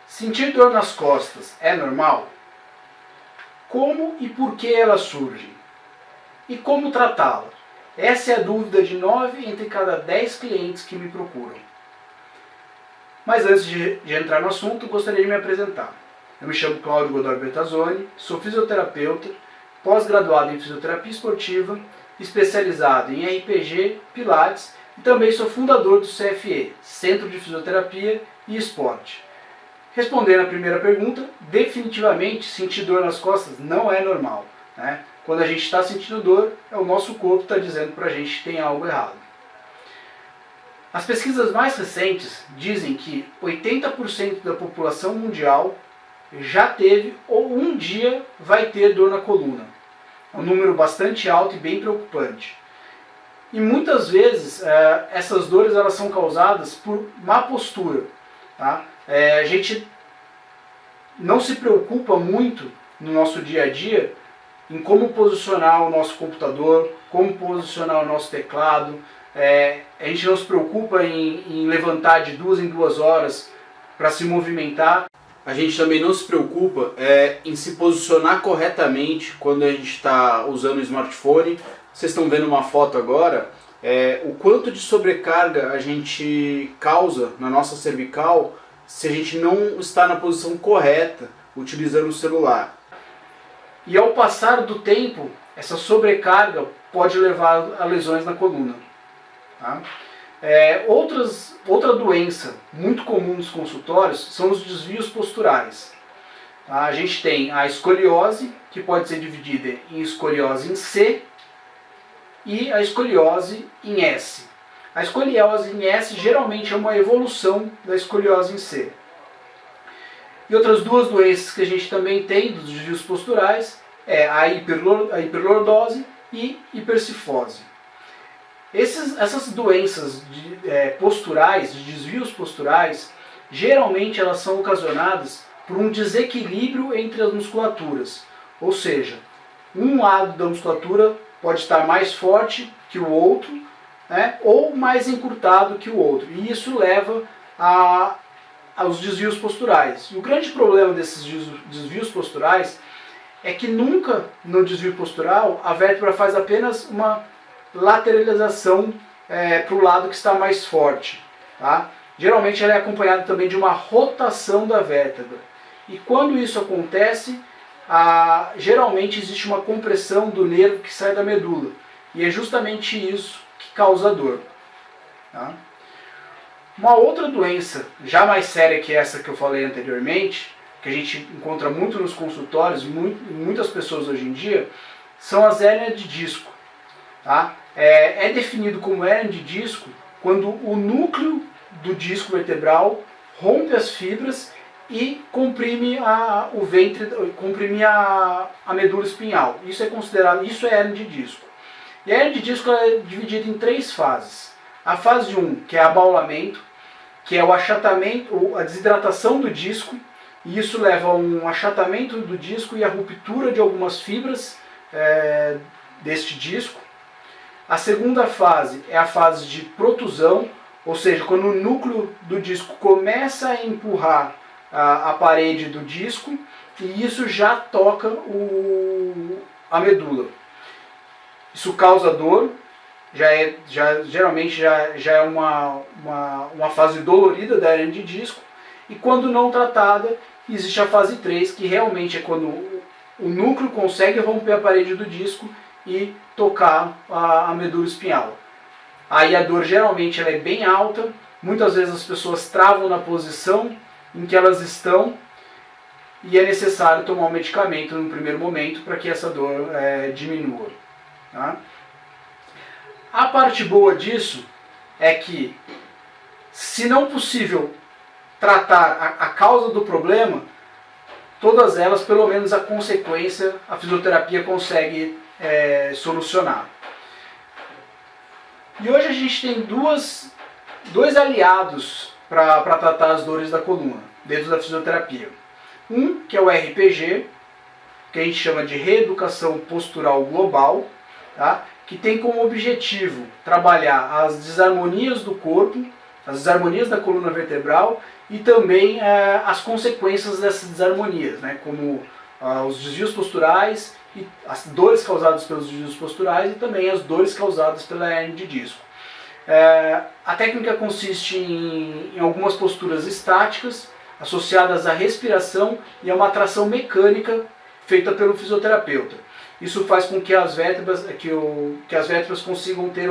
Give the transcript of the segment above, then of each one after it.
Sentir dor nas costas é normal? Como e por que elas surgem? E como tratá-la? Essa é a dúvida de 9 entre cada 10 clientes que me procuram. Mas antes de entrar no assunto, gostaria de me apresentar. Eu me chamo Cláudio Godoy Bertazzoni, sou fisioterapeuta, pós-graduado em fisioterapia esportiva, especializado em RPG, Pilates e também sou fundador do CFE, Centro de Fisioterapia e Esporte. Respondendo à primeira pergunta, definitivamente sentir dor nas costas não é normal, né? Quando a gente está sentindo dor, é o nosso corpo que está dizendo para a gente que tem algo errado. As pesquisas mais recentes dizem que 80% da população mundial já teve ou um dia vai ter dor na coluna. É um número bastante alto e bem preocupante. E muitas vezes essas dores elas são causadas por má postura. Tá? A gente não se preocupa muito no nosso dia a dia em como posicionar o nosso computador, como posicionar o nosso teclado. A gente não se preocupa em levantar de 2 em 2 horas para se movimentar. A gente também não se preocupa em se posicionar corretamente quando a gente está usando o smartphone. Vocês estão vendo uma foto agora, o quanto de sobrecarga a gente causa na nossa cervical se a gente não está na posição correta utilizando o celular. E ao passar do tempo, essa sobrecarga pode levar a lesões na coluna. Tá? Outra doença muito comum nos consultórios são os desvios posturais. Tá? A gente tem a escoliose, que pode ser dividida em escoliose em C e a escoliose em S. A escoliose em S geralmente é uma evolução da escoliose em C. E outras duas doenças que a gente também tem dos desvios posturais é a hiperlordose e hipercifose. Essas doenças posturais, de desvios posturais, geralmente elas são ocasionadas por um desequilíbrio entre as musculaturas. Ou seja, um lado da musculatura pode estar mais forte que o outro, né, ou mais encurtado que o outro. E isso leva aos desvios posturais. E o grande problema desses desvios posturais é que nunca no desvio postural a vértebra faz apenas uma lateralização para o lado que está mais forte. Tá? Geralmente ela é acompanhada também de uma rotação da vértebra. E quando isso acontece, geralmente existe uma compressão do nervo que sai da medula. E é justamente isso que causa dor. Tá? Uma outra doença, já mais séria que essa que eu falei anteriormente, que a gente encontra muito nos consultórios, muitas pessoas hoje em dia, são as hérnias de disco. Tá? É definido como hérnia de disco quando o núcleo do disco vertebral rompe as fibras e comprime o ventre, comprime a medula espinhal. Isso é hérnia de disco. E a hérnia de disco é dividida em 3 fases. A fase 1, que é abaulamento, que é o achatamento, a desidratação do disco, e isso leva a um achatamento do disco e a ruptura de algumas fibras deste disco. A segunda fase é a fase de protusão, ou seja, quando o núcleo do disco começa a empurrar a parede do disco e isso já toca a medula. Isso causa dor, geralmente já é uma fase dolorida da hérnia de disco, e quando não tratada, existe a fase 3, que realmente é quando o núcleo consegue romper a parede do disco e tocar a medula espinhal. Aí a dor geralmente ela é bem alta, muitas vezes as pessoas travam na posição em que elas estão e é necessário tomar um medicamento no primeiro momento para que essa dor diminua. Tá? A parte boa disso é que, se não possível tratar a causa do problema, todas elas, pelo menos a consequência, a fisioterapia consegue solucionar. E hoje a gente tem dois aliados para tratar as dores da coluna, dentro da fisioterapia. Um, que é o RPG, que a gente chama de reeducação postural global, tá? Que tem como objetivo trabalhar as desarmonias do corpo, as desarmonias da coluna vertebral e também as consequências dessas desarmonias, né, como os desvios posturais, e as dores causadas pelos desvios posturais e também as dores causadas pela hernia de disco. A técnica consiste em algumas posturas estáticas associadas à respiração e a uma tração mecânica feita pelo fisioterapeuta. Isso faz com que as vértebras consigam ter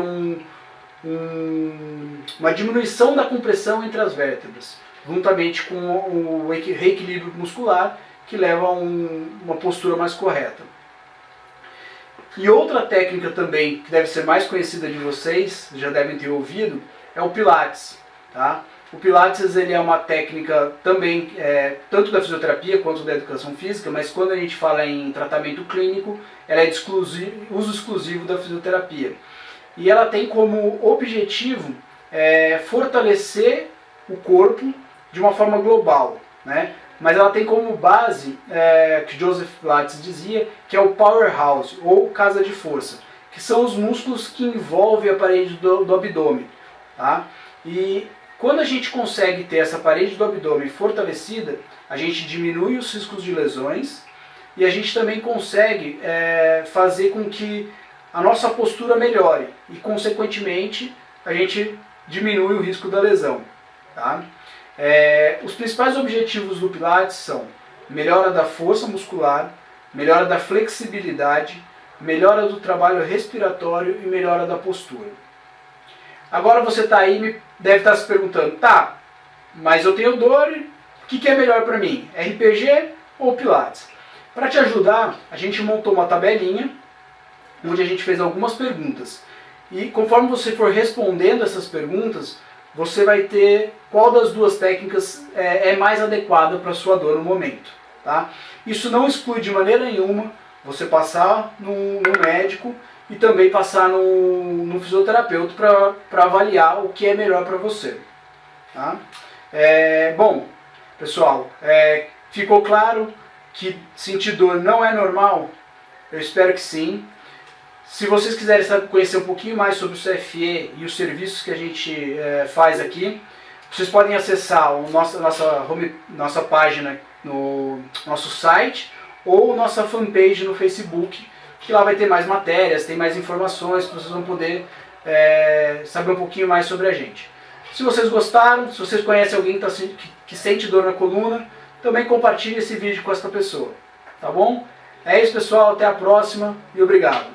uma diminuição da compressão entre as vértebras, juntamente com o reequilíbrio muscular, que leva a uma postura mais correta. E outra técnica também, que deve ser mais conhecida de vocês, já devem ter ouvido, é o Pilates. Tá? O Pilates ele é uma técnica também, tanto da fisioterapia quanto da educação física, mas quando a gente fala em tratamento clínico, ela é de uso exclusivo da fisioterapia. E ela tem como objetivo fortalecer o corpo de uma forma global, né? Mas ela tem como base, que Joseph Pilates dizia, que é o powerhouse, ou casa de força, que são os músculos que envolvem a parede do abdômen. Tá? E quando a gente consegue ter essa parede do abdômen fortalecida, a gente diminui os riscos de lesões e a gente também consegue fazer com que a nossa postura melhore e, consequentemente, a gente diminui o risco da lesão. Tá? Os principais objetivos do Pilates são melhora da força muscular, melhora da flexibilidade, melhora do trabalho respiratório e melhora da postura. Agora você está aí, deve estar se perguntando, tá, mas eu tenho dor, o que é melhor para mim? RPG ou Pilates? Para te ajudar, a gente montou uma tabelinha onde a gente fez algumas perguntas. E conforme você for respondendo essas perguntas, você vai ter qual das duas técnicas é mais adequada para a sua dor no momento. Tá? Isso não exclui de maneira nenhuma você passar no médico e também passar no fisioterapeuta para avaliar o que é melhor para você. Tá? Bom, pessoal, ficou claro que sentir dor não é normal? Eu espero que sim. Se vocês quiserem conhecer um pouquinho mais sobre o CFE e os serviços que a gente faz aqui, vocês podem acessar nossa página no nosso site ou nossa fanpage no Facebook, que lá vai ter mais matérias, tem mais informações, que vocês vão poder saber um pouquinho mais sobre a gente. Se vocês gostaram, se vocês conhecem alguém que sente dor na coluna, também compartilhe esse vídeo com essa pessoa. Tá bom? É isso, pessoal. Até a próxima e obrigado.